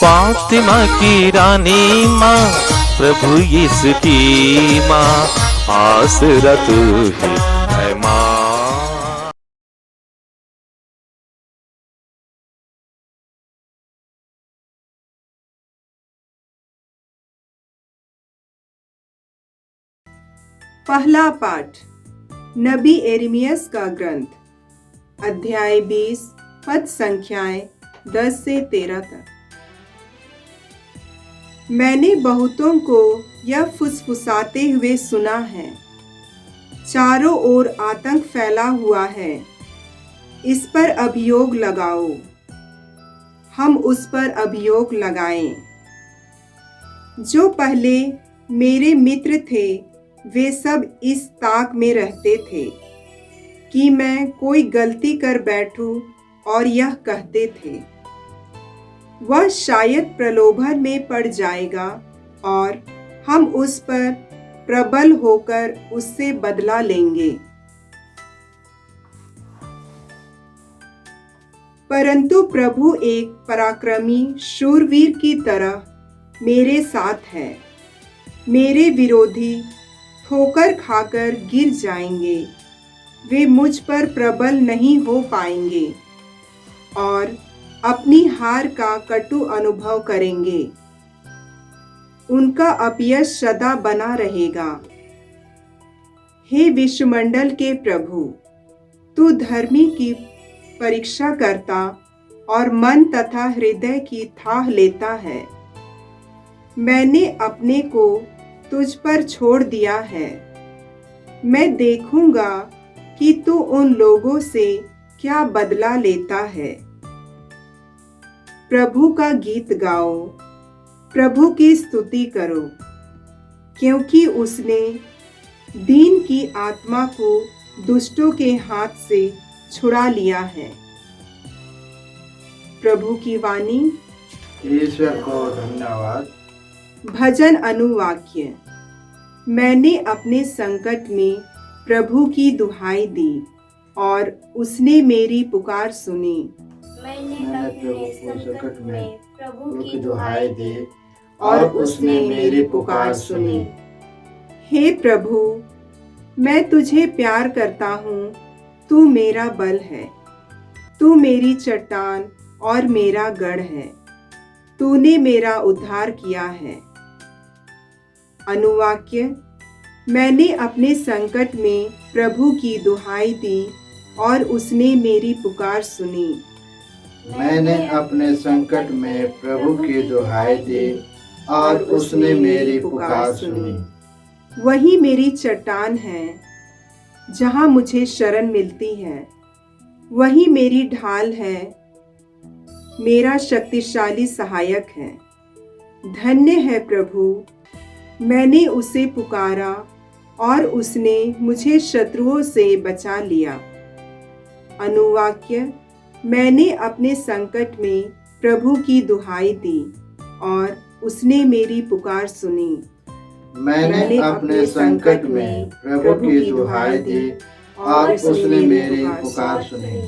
फातिमा की रानी माँ, प्रभु यीशु की माँ, आसरा तू ही है माँ। पहला पाठ नबी एर्मियास का ग्रंथ, अध्याय 20, पद संख्याएं 10 से 13 तक। मैंने बहुतों को यह फुसफुसाते हुए सुना है, चारों ओर आतंक फैला हुआ है, इस पर अभियोग लगाओ। हम उस पर अभियोग लगाएं। जो पहले मेरे मित्र थे वे सब इस ताक में रहते थे कि मैं कोई गलती कर बैठूं और यह कहते थे, वह शायद प्रलोभन में पड़ जाएगा और हम उस पर प्रबल होकर उससे बदला लेंगे। परंतु प्रभु एक पराक्रमी शूरवीर की तरह मेरे साथ है। मेरे विरोधी ठोकर खाकर गिर जाएंगे, वे मुझ पर प्रबल नहीं हो पाएंगे और अपनी हार का कटु अनुभव करेंगे। उनका अपयश सदा बना रहेगा। हे विश्वमंडल के प्रभु, तू धर्मी की परीक्षा करता और मन तथा हृदय की थाह लेता है। मैंने अपने को तुझ पर छोड़ दिया है। मैं देखूंगा कि तू उन लोगों से क्या बदला लेता है। प्रभु का गीत गाओ, प्रभु की स्तुति करो, क्योंकि उसने दीन की आत्मा को दुष्टों के हाथ से छुड़ा लिया है। प्रभु की वाणी। ईश्वर को धन्यवाद। भजन अनुवाक्य। मैंने अपने संकट में प्रभु की दुहाई दी और उसने मेरी पुकार सुनी। मैंने प्रभु को संकट में प्रभु की दुहाई दी और उसने मेरी पुकार सुनी। हे प्रभु, मैं तुझे प्यार करता हूँ, तू मेरा बल है। तू मेरी चट्टान और मेरा गढ़ है। तूने मेरा उद्धार किया है। अनुवाक्य। मैंने अपने संकट में प्रभु की दुहाई दी और उसने मेरी पुकार सुनी। मैंने अपने संकट में प्रभु की दुहाई दी और उसने मेरी पुकार सुनी। वही मेरी चट्टान है जहाँ मुझे शरण मिलती है। वही मेरी ढाल है, मेरा शक्तिशाली सहायक है। धन्य है प्रभु, मैंने उसे पुकारा और उसने मुझे शत्रुओं से बचा लिया। अनुवाक्य। मैंने अपने संकट में प्रभु की दुहाई दी और उसने मेरी पुकार सुनी। मैंने अपने संकट में प्रभु की दुहाई दी और उसने मेरी पुकार सुनी।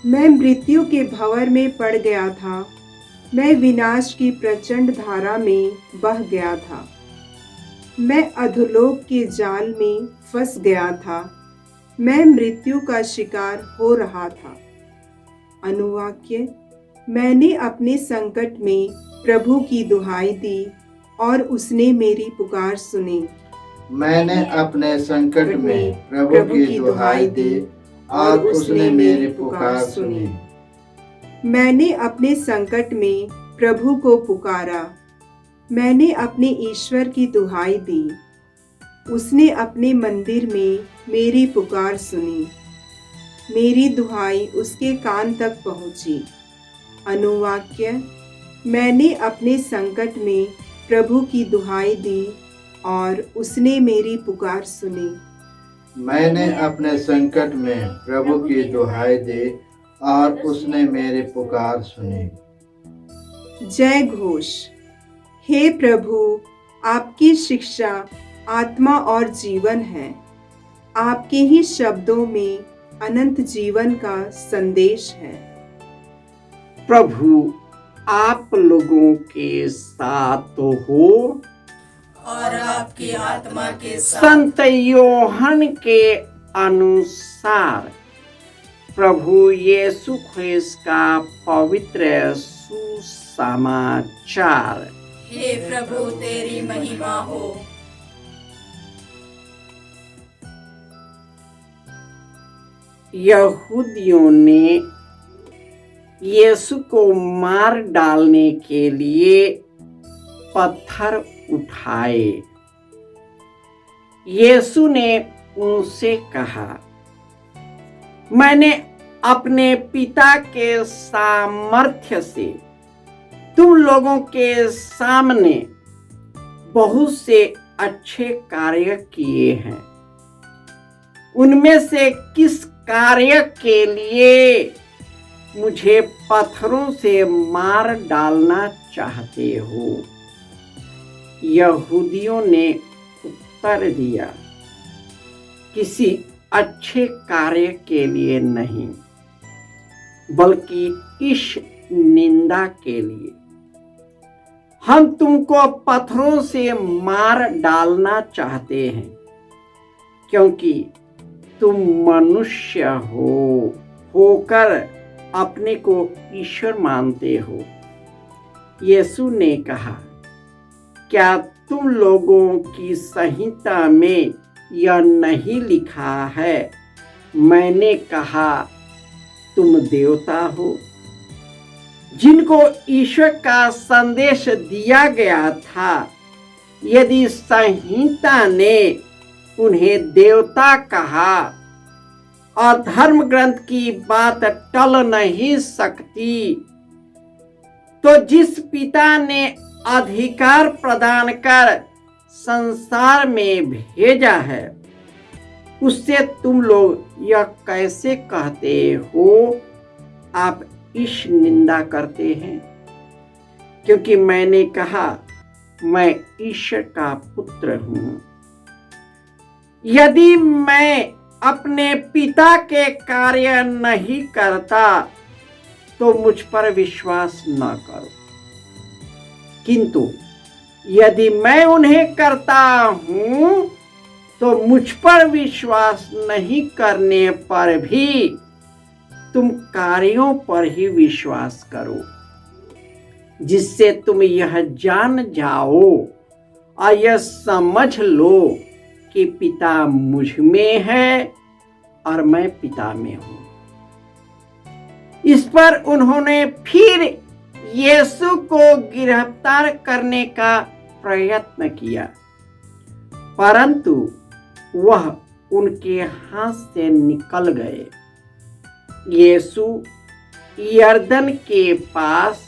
मैं मृत्यु के भंवर में पड़ गया था। मैं विनाश की प्रचंड धारा में बह गया था। मैं अधोलोक के जाल में फंस गया था। मैं मृत्यु का शिकार हो रहा था। अनुवाक्य। मैंने अपने संकट में प्रभु की दुहाई दी और उसने मेरी पुकार सुनी। मैंने अपने संकट में प्रभु की दुहाई दी और उसने मेरी पुकार सुनी। मैंने अपने संकट में प्रभु को पुकारा। मैंने अपने ईश्वर की दुहाई दी। उसने अपने मंदिर में मेरी पुकार सुनी। मेरी दुहाई उसके कान तक पहुंची। अनुवाक्य। मैंने अपने संकट में प्रभु की दुहाई दी और उसने मेरी पुकार सुनी। मैंने अपने संकट में प्रभु की दुहाई दी और उसने मेरी पुकार सुनी। जय घोष। हे प्रभु, आपकी शिक्षा आत्मा और जीवन है। आपके ही शब्दों में अनंत जीवन का संदेश है। प्रभु, आप लोगों के साथ हो। और आपकी आत्मा के साथ। संत योहन के अनुसार प्रभु यीशु ख्रिस्त का पवित्र सुसमाचार। हे प्रभु तेरी महिमा हो। यहूदियों ने यीशु को मार डालने के लिए पत्थर उठाए। यीशु ने उनसे कहा, मैंने अपने पिता के सामर्थ्य से तुम लोगों के सामने बहुत से अच्छे कार्य किए हैं। उनमें से किस कार्य के लिए मुझे पत्थरों से मार डालना चाहते हो? यहूदियों ने उत्तर दिया, किसी अच्छे कार्य के लिए नहीं, बल्कि इस निंदा के लिए। हम तुमको पत्थरों से मार डालना चाहते हैं, क्योंकि तुम मनुष्य होकर अपने को ईश्वर मानते हो। यीशु ने कहा, क्या तुम लोगों की संहिता में यह नहीं लिखा है, मैंने कहा तुम देवता हो? जिनको ईश्वर का संदेश दिया गया था, यदि संहिता ने उन्हें देवता कहा और धर्म ग्रंथ की बात टल नहीं सकती, तो जिस पिता ने अधिकार प्रदान कर संसार में भेजा है, उससे तुम लोग यह कैसे कहते हो आप इस निंदा करते हैं? क्योंकि मैंने कहा मैं ईश्वर का पुत्र हूं। यदि मैं अपने पिता के कार्य नहीं करता तो मुझ पर विश्वास न करो, किंतु यदि मैं उन्हें करता हूं तो मुझ पर विश्वास नहीं करने पर भी तुम कार्यों पर ही विश्वास करो, जिससे तुम यह जान जाओ और यह समझ लो कि पिता मुझ में है और मैं पिता में हूं। इस पर उन्होंने फिर यीशु को गिरफ्तार करने का प्रयत्न किया, परंतु वह उनके हाथ से निकल गए। यीशु यरदन के पास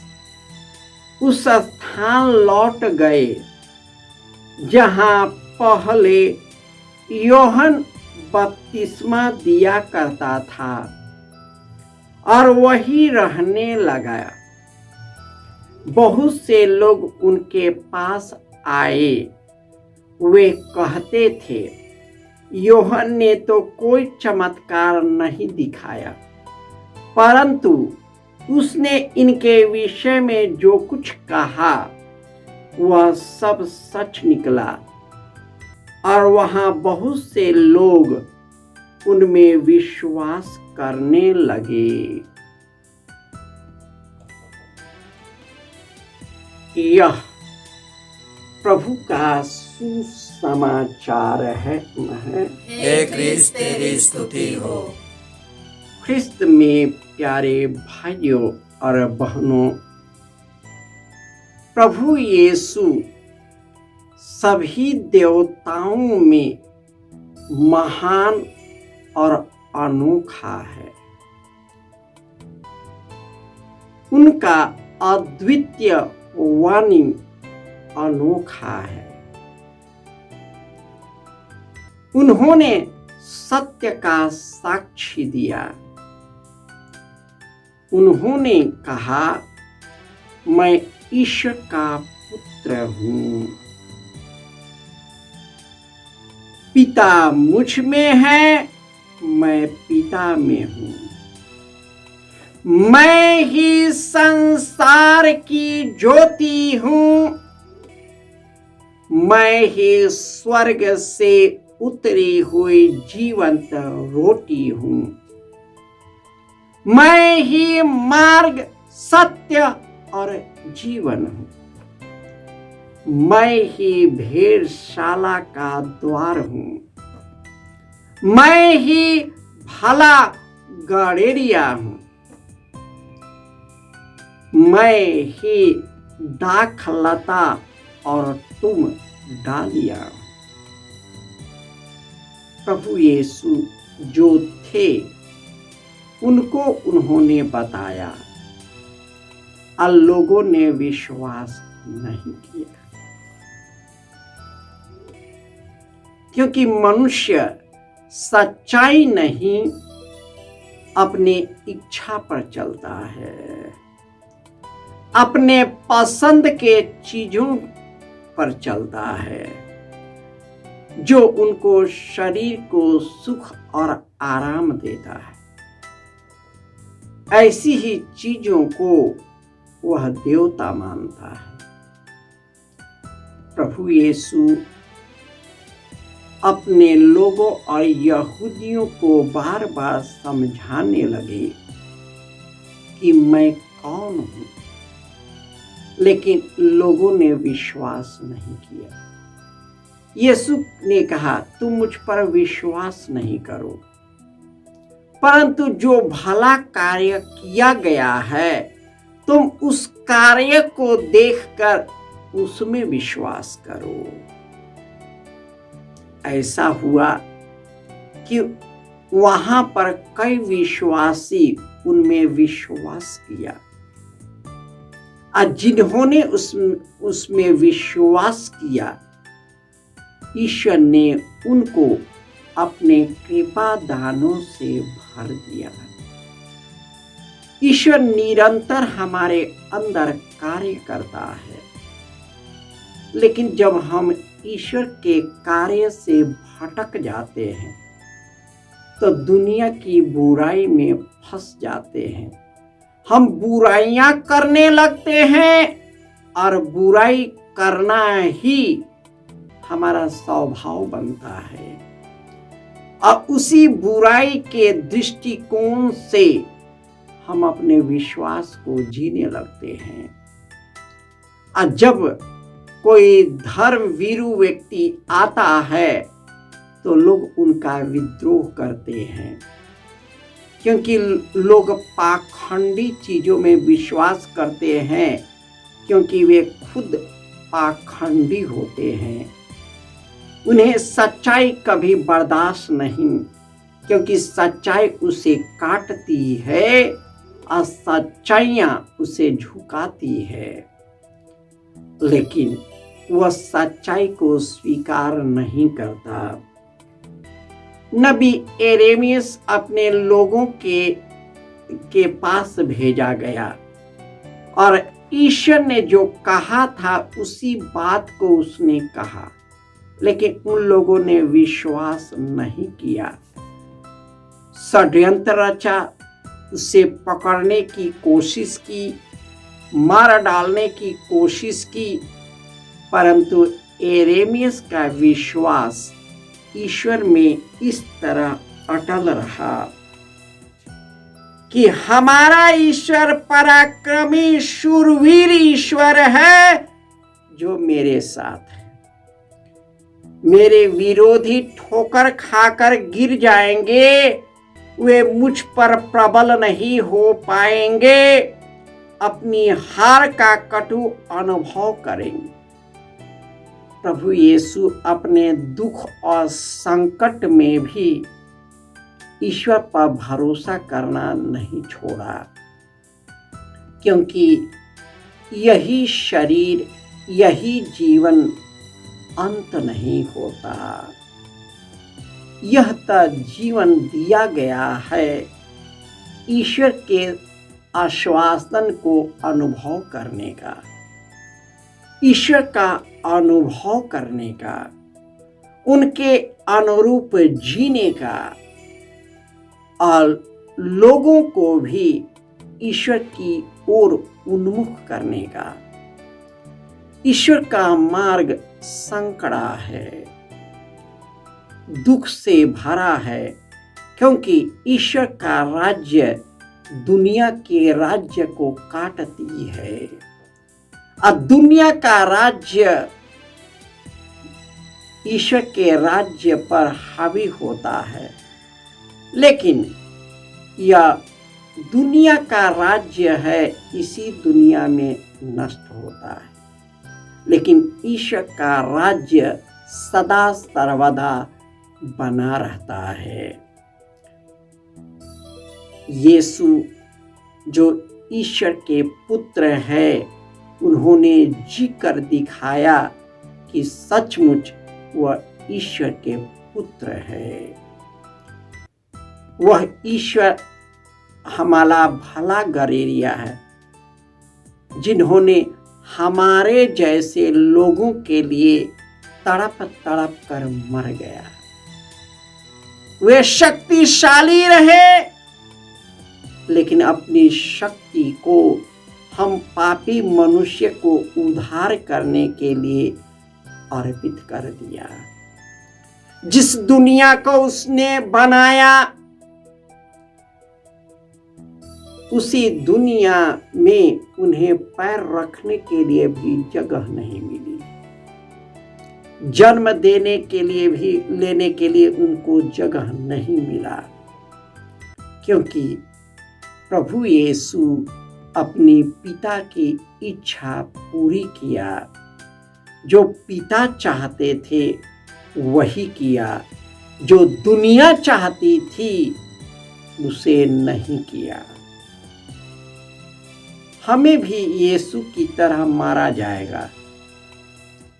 उस स्थान लौट गए जहां पहले योहन बपतिस्मा दिया करता था और वही रहने लगा। बहुत से लोग उनके पास आए। वे कहते थे, योहन ने तो कोई चमत्कार नहीं दिखाया, परंतु उसने इनके विषय में जो कुछ कहा वह सब सच निकला, और वहां बहुत से लोग उनमें विश्वास करने लगे। यह प्रभु का सुसमाचार है। हे क्रिस्त तेरी स्तुति हो। ख्रिस्त में प्यारे भाइयों और बहनों, प्रभु यीशु सभी देवताओं में महान और अनोखा है। उनका अद्वितीय वाणी अनोखा है। उन्होंने सत्य का साक्षी दिया। उन्होंने कहा, मैं ईश्वर का पुत्र हूं। पिता मुझ में है, मैं पिता में हूं। मैं ही संसार की ज्योति हूं, मैं ही स्वर्ग से उतरी हुई जीवंत रोटी हूं, मैं ही मार्ग, सत्य और जीवन हूं, मैं ही भेड़शाला का द्वार हूं, मैं ही भला गड़ेरिया हूं, मैं ही दाखलता और तुम डालिया। प्रभु यीशु जो थे उनको उन्होंने बताया और लोगों ने विश्वास नहीं किया, क्योंकि मनुष्य सच्चाई नहीं अपने इच्छा पर चलता है, अपने पसंद के चीजों पर चलता है, जो उनको शरीर को सुख और आराम देता है। ऐसी ही चीजों को वह देवता मानता है। प्रभु यीशु अपने लोगों और यहूदियों को बार बार समझाने लगे कि मैं कौन हूं, लेकिन लोगों ने विश्वास नहीं किया। यीशु ने कहा, तुम मुझ पर विश्वास नहीं करो, परंतु जो भला कार्य किया गया है तुम उस कार्य को देखकर उसमें विश्वास करो। ऐसा हुआ कि वहां पर कई विश्वासी उनमें विश्वास किया, और जिन्होंने उसमें विश्वास किया, ईश्वर ने उनको अपने कृपा दानों से भर दिया। ईश्वर निरंतर हमारे अंदर कार्य करता है, लेकिन जब हम ईश्वर के कार्य से भटक जाते हैं तो दुनिया की बुराई में फंस जाते हैं। हम बुराइयां करने लगते हैं और बुराई करना ही हमारा स्वभाव बनता है, और उसी बुराई के दृष्टिकोण से हम अपने विश्वास को जीने लगते हैं। और जब कोई धर्मवीरू व्यक्ति आता है तो लोग उनका विद्रोह करते हैं, क्योंकि लोग पाखंडी चीजों में विश्वास करते हैं, क्योंकि वे खुद पाखंडी होते हैं। उन्हें सच्चाई कभी बर्दाश्त नहीं, क्योंकि सच्चाई उसे काटती है और सच्चाइयां उसे झुकाती है, लेकिन वह सच्चाई को स्वीकार नहीं करता। नबी यिर्मयाह अपने लोगों के पास भेजा गया, और ईश्वर ने जो कहा था उसी बात को उसने कहा, लेकिन उन लोगों ने विश्वास नहीं किया। षड्यंत्र रचा, उसे पकड़ने की कोशिश की, मार डालने की कोशिश की, परंतु यिर्मयाह का विश्वास ईश्वर में इस तरह अटल रहा कि हमारा ईश्वर पराक्रमी शूरवीर ईश्वर है जो मेरे साथ है। मेरे विरोधी ठोकर खाकर गिर जाएंगे, वे मुझ पर प्रबल नहीं हो पाएंगे, अपनी हार का कटु अनुभव करेंगे। प्रभु यीशु अपने दुख और संकट में भी ईश्वर पर भरोसा करना नहीं छोड़ा, क्योंकि यही शरीर, यही जीवन अंत नहीं होता। यह तो जीवन दिया गया है ईश्वर के आश्वासन को अनुभव करने का, ईश्वर का अनुभव करने का, उनके अनुरूप जीने का, और लोगों को भी ईश्वर की ओर उन्मुख करने का। ईश्वर का मार्ग संकड़ा है, दुख से भरा है, क्योंकि ईश्वर का राज्य दुनिया के राज्य को काटती है और दुनिया का राज्य ईश्वर के राज्य पर हावी होता है। लेकिन यह दुनिया का राज्य है, इसी दुनिया में नष्ट होता है, लेकिन ईश्वर का राज्य सदा सर्वदा बना रहता है। यीशु जो ईश्वर के पुत्र है, उन्होंने जी कर दिखाया कि सचमुच वह ईश्वर के पुत्र है। वह ईश्वर हमारा भला गरेरिया है, जिन्होंने हमारे जैसे लोगों के लिए तड़प तड़प कर मर गया। वे शक्तिशाली रहे, लेकिन अपनी शक्ति को हम पापी मनुष्य को उद्धार करने के लिए अर्पित कर दिया। जिस दुनिया को उसने बनाया, उसी दुनिया में उन्हें पैर रखने के लिए भी जगह नहीं मिली, जन्म देने के लिए भी लेने के लिए उनको जगह नहीं मिला, क्योंकि प्रभु यीशु अपनी पिता की इच्छा पूरी किया। जो पिता चाहते थे वही किया, जो दुनिया चाहती थी उसे नहीं किया। हमें भी यीशु की तरह मारा जाएगा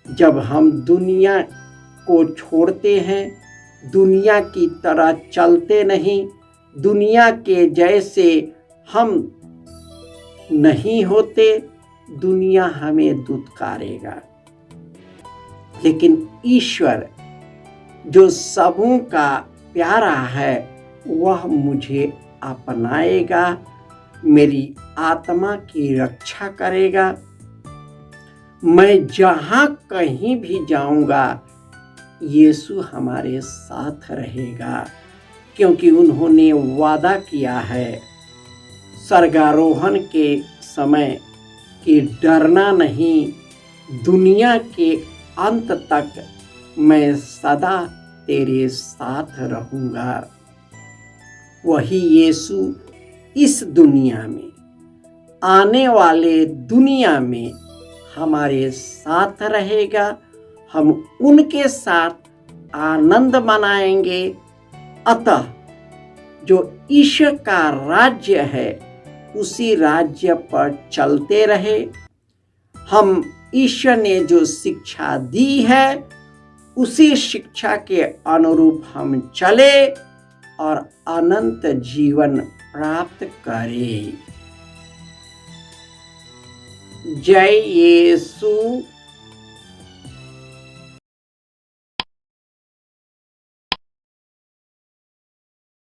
जब हम दुनिया को छोड़ते हैं, दुनिया की तरह चलते नहीं, दुनिया के जैसे हम नहीं होते, दुनिया हमें दुत्कारेगा। लेकिन ईश्वर जो सबों का प्यारा है, वह मुझे अपनाएगा, मेरी आत्मा की रक्षा करेगा। मैं जहाँ कहीं भी जाऊंगा, यीशु हमारे साथ रहेगा, क्योंकि उन्होंने वादा किया है स्वर्गारोहण के समय कि डरना नहीं, दुनिया के अंत तक मैं सदा तेरे साथ रहूंगा। वही यीशु इस दुनिया में, आने वाले दुनिया में हमारे साथ रहेगा। हम उनके साथ आनंद मनाएंगे। अतः जो ईश्वर का राज्य है, उसी राज्य पर चलते रहे। हम ईश्वर ने जो शिक्षा दी है, उसी शिक्षा के अनुरूप हम चले और अनंत जीवन प्राप्त करें। जय यीशु।